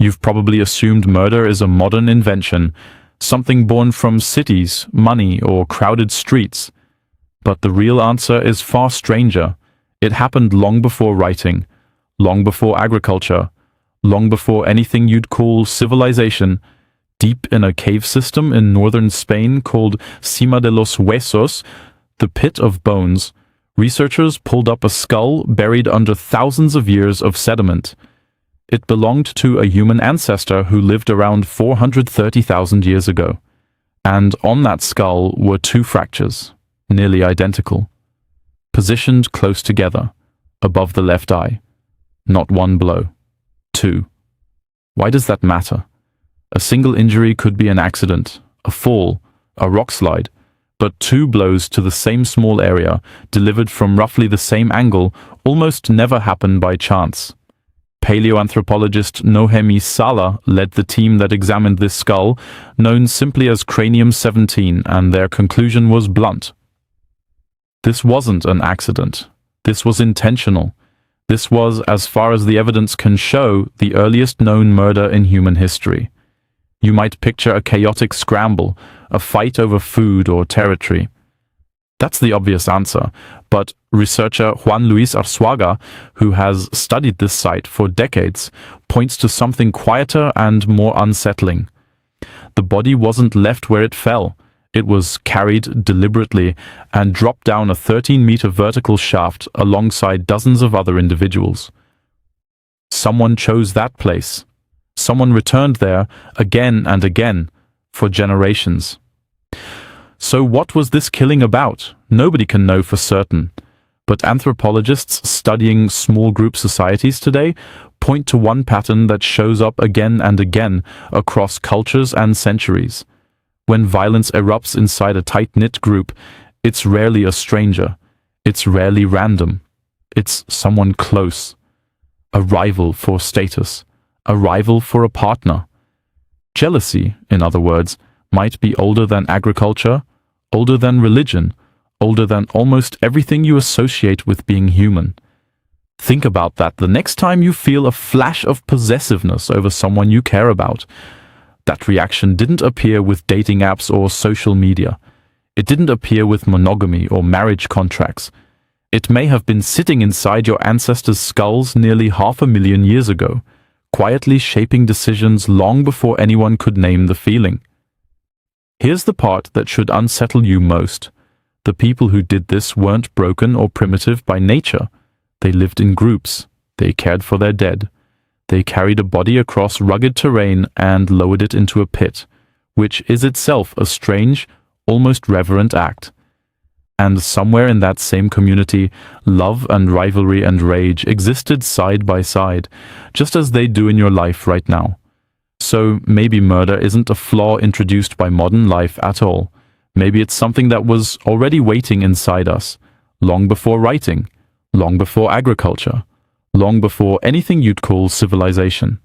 You've probably assumed murder is a modern invention, something born from cities, money, or crowded streets. But the real answer is far stranger. It happened long before writing, long before agriculture, long before anything you'd call civilization. Deep in a cave system in northern Spain called Cima de los Huesos, the Pit of Bones, researchers pulled up a skull buried under thousands of years of sediment. It belonged to a human ancestor who lived around 430,000 years ago. And on that skull were two fractures, nearly identical, positioned close together, above the left eye. Not one blow, two. Why does that matter? A single injury could be an accident, a fall, a rock slide, but two blows to the same small area, delivered from roughly the same angle, almost never happen by chance. Paleoanthropologist Nohemi Sala led the team that examined this skull, known simply as Cranium 17, and their conclusion was blunt. This wasn't an accident. This was intentional. This was, as far as the evidence can show, the earliest known murder in human history. You might picture a chaotic scramble, a fight over food or territory. That's the obvious answer, but researcher Juan Luis Arzuaga, who has studied this site for decades, points to something quieter and more unsettling. The body wasn't left where it fell. It was carried deliberately and dropped down a 13-meter vertical shaft alongside dozens of other individuals. Someone chose that place. Someone returned there again and again for generations. So what was this killing about? Nobody can know for certain. But anthropologists studying small group societies today point to one pattern that shows up again and again across cultures and centuries. When violence erupts inside a tight-knit group, it's rarely a stranger. It's rarely random. It's someone close. A rival for status. A rival for a partner. Jealousy, in other words, might be older than agriculture, older than religion, older than almost everything you associate with being human. Think about that the next time you feel a flash of possessiveness over someone you care about. That reaction didn't appear with dating apps or social media. It didn't appear with monogamy or marriage contracts. It may have been sitting inside your ancestors' skulls nearly 500,000 years ago, quietly shaping decisions long before anyone could name the feeling. Here's the part that should unsettle you most. The people who did this weren't broken or primitive by nature. They lived in groups. They cared for their dead. They carried a body across rugged terrain and lowered it into a pit, which is itself a strange, almost reverent act. And somewhere in that same community, love and rivalry and rage existed side by side, just as they do in your life right now. So maybe murder isn't a flaw introduced by modern life at all. Maybe it's something that was already waiting inside us, long before writing, long before agriculture, long before anything you'd call civilization.